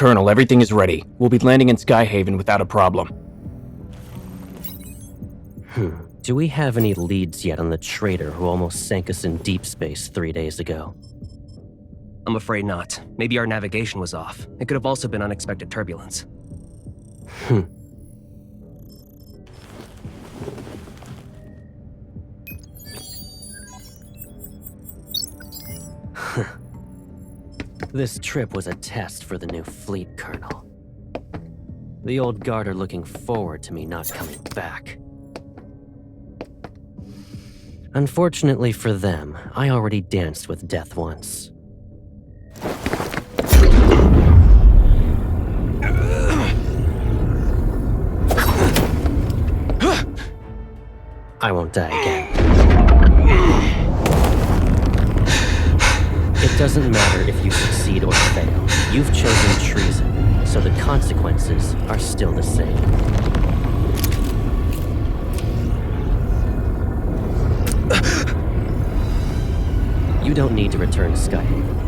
Colonel, everything is ready. We'll be landing in Skyhaven without a problem. Do we have any leads yet on the traitor who almost sank us in deep space 3 days ago? I'm afraid not. Maybe our navigation was off. It could have also been unexpected turbulence. This trip was a test for the new fleet, Colonel. The old guard are looking forward to me not coming back. Unfortunately for them, I already danced with death once. I won't die again. It doesn't matter if you succeed or fail. You've chosen treason, so the consequences are still the same. You don't need to return to Skyhaven.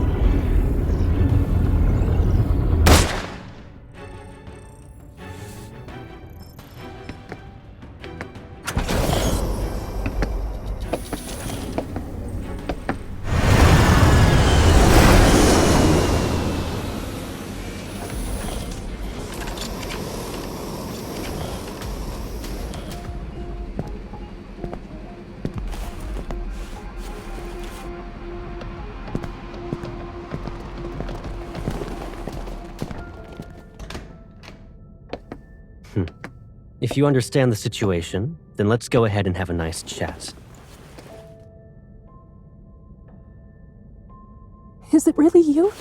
If you understand the situation, then let's go ahead and have a nice chat. Is it really you?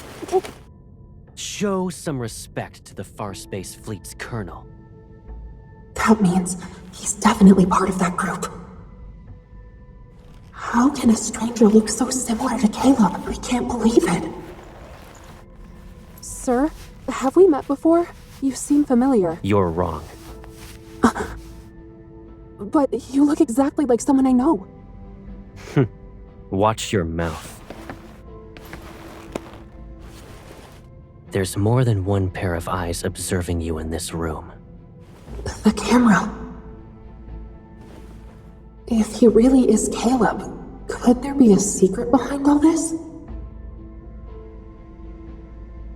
Show some respect to the Far Space Fleet's colonel. That means he's definitely part of that group. How can a stranger look so similar to Caleb? I can't believe it. Sir, have we met before? You seem familiar. You're wrong. But you look exactly like someone I know. Watch your mouth. There's more than one pair of eyes observing you in this room. The camera. If he really is Caleb, could there be a secret behind all this?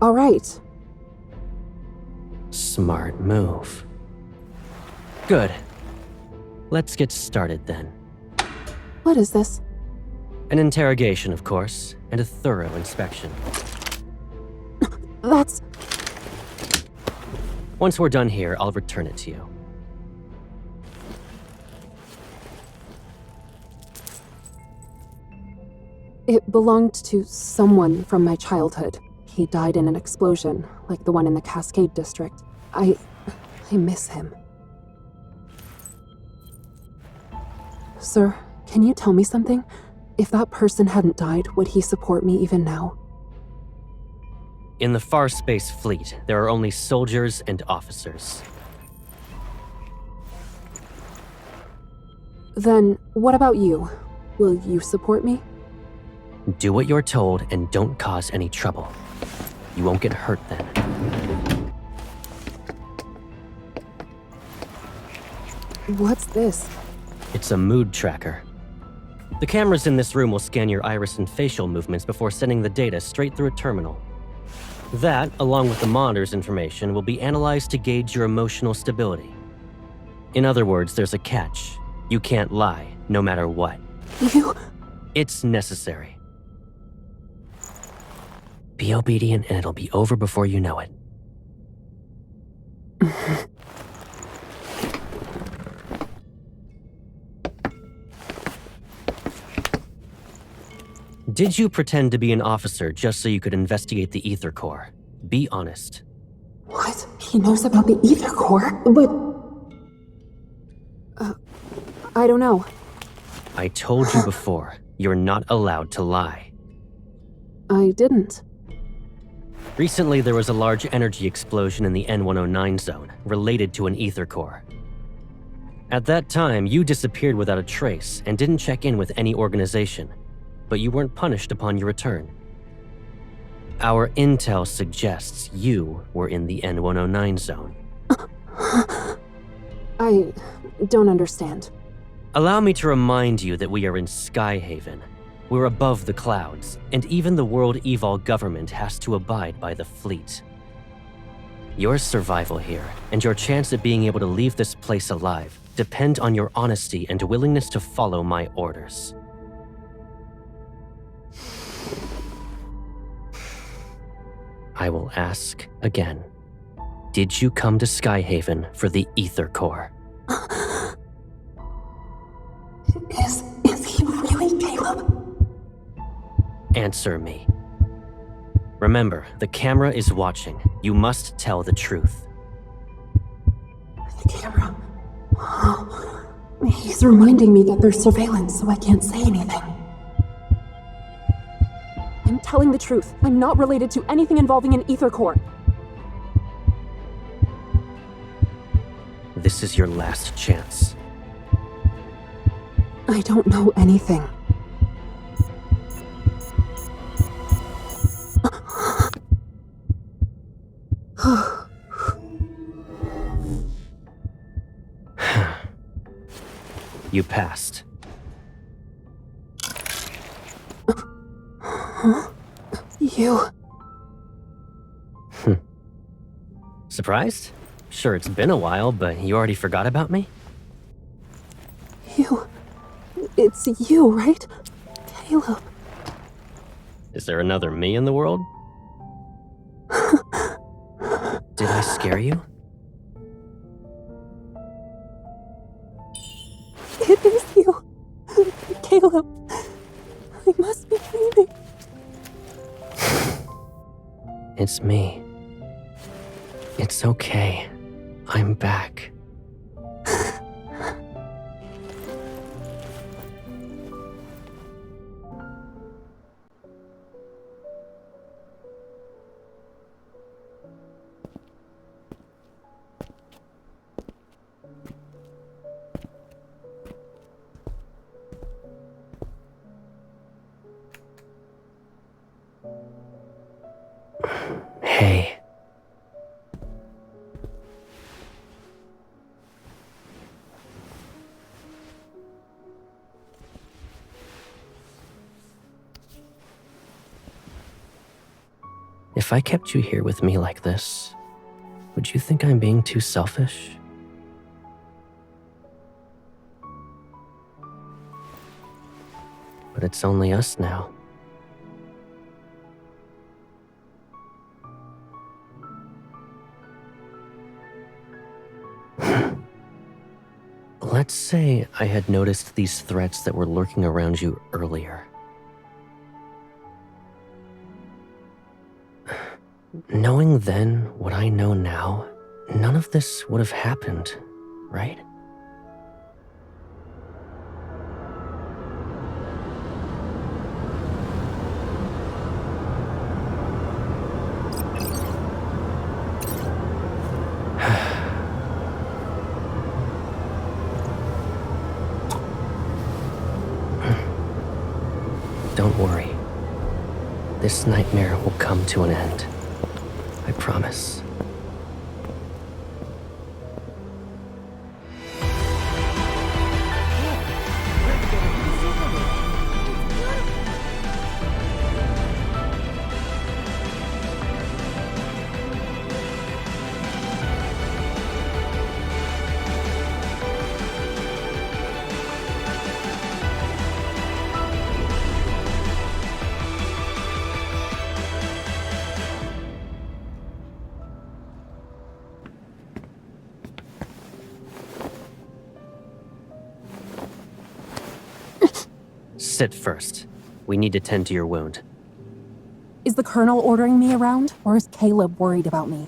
All right. Smart move. Good. Let's get started then. What is this? An interrogation, of course, and a thorough inspection. That's... Once we're done here, I'll return it to you. It belonged to someone from my childhood. He died in an explosion, like the one in the Cascade District. I miss him. Sir, can you tell me something? If that person hadn't died, would he support me even now? In the Far Space Fleet, there are only soldiers and officers. Then, what about you? Will you support me? Do what you're told and don't cause any trouble. You won't get hurt then. What's this? It's a mood tracker. The cameras in this room will scan your iris and facial movements before sending the data straight through a terminal. That, along with the monitor's information, will be analyzed to gauge your emotional stability. In other words, there's a catch. You can't lie, no matter what. It's necessary. Be obedient and it'll be over before you know it. Did you pretend to be an officer just so you could investigate the Ether Core? Be honest. What? He knows about the Ether Core? But... I don't know. I told you before, you're not allowed to lie. I didn't. Recently, there was a large energy explosion in the N109 zone, related to an Ether Core. At that time, you disappeared without a trace and didn't check in with any organization, but you weren't punished upon your return. Our intel suggests you were in the N109 zone. I don't understand. Allow me to remind you that we are in Skyhaven. We're above the clouds, and even the World Evol government has to abide by the fleet. Your survival here, and your chance of being able to leave this place alive, depend on your honesty and willingness to follow my orders. I will ask again. Did you come to Skyhaven for the Ether Core? Is he really Caleb? Answer me. Remember, the camera is watching. You must tell the truth. The camera. He's reminding me that there's surveillance, so I can't say anything. I'm telling the truth. I'm not related to anything involving an Ether Core. This is your last chance. I don't know anything. You passed. You... Surprised? Sure, it's been a while, but you already forgot about me? It's you, right? Caleb. Is there another me in the world? Did I scare you? It is you. Caleb. I must be dreaming. It's me. It's okay. I'm back. Hey. If I kept you here with me like this, would you think I'm being too selfish? But it's only us now. Let's say I had noticed these threats that were lurking around you earlier. Knowing then what I know now, none of this would have happened, right? Don't worry. This nightmare will come to an end. I promise. Sit first. We need to tend to your wound. Is the Colonel ordering me around, or is Caleb worried about me?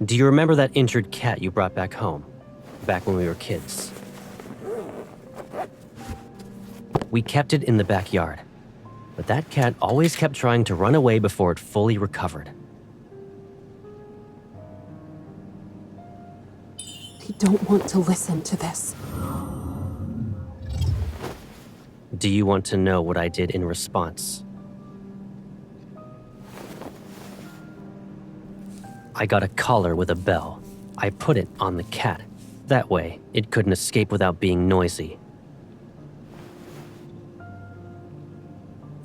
Do you remember that injured cat you brought back home? Back when we were kids? We kept it in the backyard. But that cat always kept trying to run away before it fully recovered. I don't want to listen to this. Do you want to know what I did in response? I got a collar with a bell. I put it on the cat. That way, it couldn't escape without being noisy.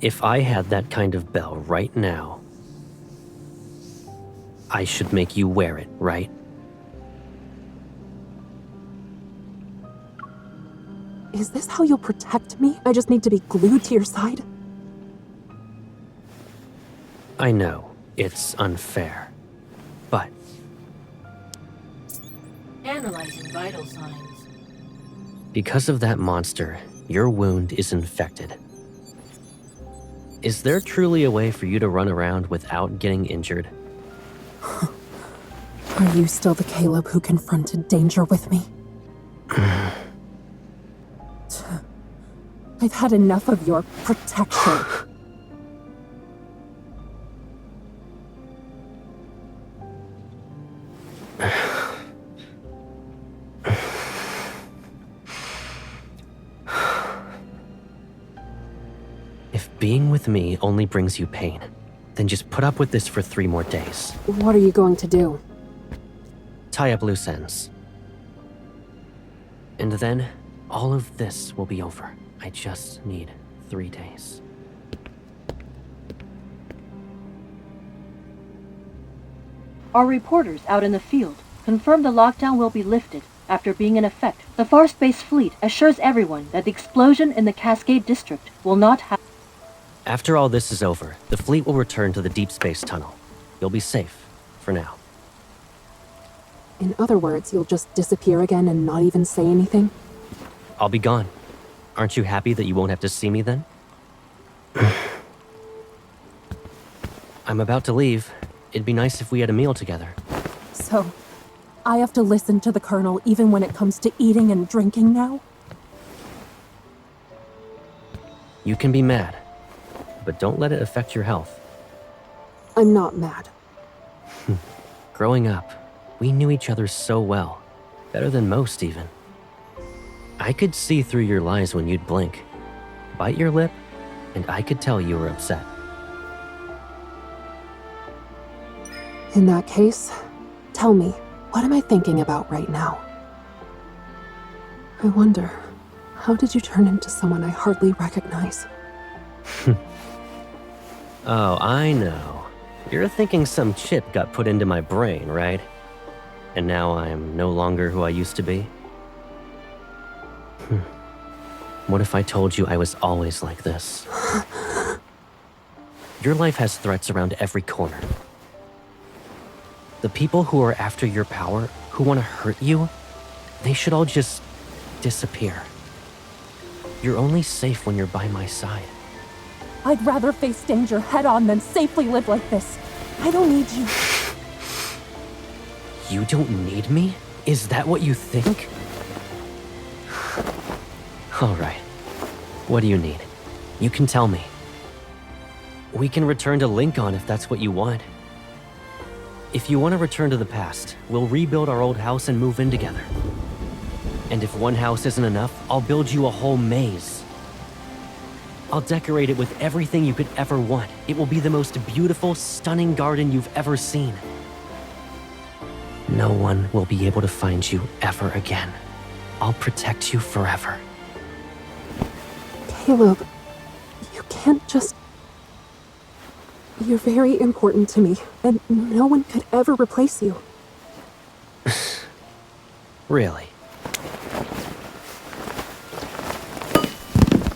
If I had that kind of bell right now, I should make you wear it, right? Is this how you'll protect me? I just need to be glued to your side? I know, it's unfair. But Analyzing vital signs. because of that monster, your wound is infected. Is there truly a way for you to run around without getting injured? Are you still the Caleb who confronted danger with me? I've had enough of your protection. If being with me only brings you pain, then just put up with this for 3 more days. What are you going to do? Tie up loose ends. And then, all of this will be over. I just need 3 days. Our reporters out in the field confirm the lockdown will be lifted after being in effect. The Far Space Fleet assures everyone that the explosion in the Cascade District will not happen. After all this is over, the fleet will return to the Deepspace tunnel. You'll be safe, for now. In other words, you'll just disappear again and not even say anything? I'll be gone. Aren't you happy that you won't have to see me then? I'm about to leave. It'd be nice if we had a meal together. So, I have to listen to the Colonel even when it comes to eating and drinking now? You can be mad, but don't let it affect your health. I'm not mad. Growing up, we knew each other so well. Better than most, even. I could see through your lies when you'd blink. Bite your lip, and I could tell you were upset. In that case, tell me, what am I thinking about right now? I wonder, how did you turn into someone I hardly recognize? Oh, I know. You're thinking some chip got put into my brain, right? And now I'm no longer who I used to be? What if I told you I was always like this? Your life has threats around every corner. The people who are after your power, who want to hurt you, they should all just disappear. You're only safe when you're by my side. I'd rather face danger head-on than safely live like this. I don't need you. You don't need me? Is that what you think? All right. What do you need? You can tell me. We can return to Lincoln if that's what you want. If you want to return to the past, we'll rebuild our old house and move in together. And if one house isn't enough, I'll build you a whole maze. I'll decorate it with everything you could ever want. It will be the most beautiful, stunning garden you've ever seen. No one will be able to find you ever again. I'll protect you forever. Caleb, you can't just... You're very important to me, and no one could ever replace you. Really?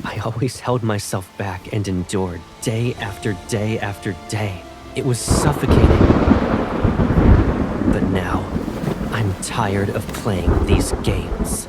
I always held myself back and endured day after day after day. It was suffocating. But now, I'm tired of playing these games.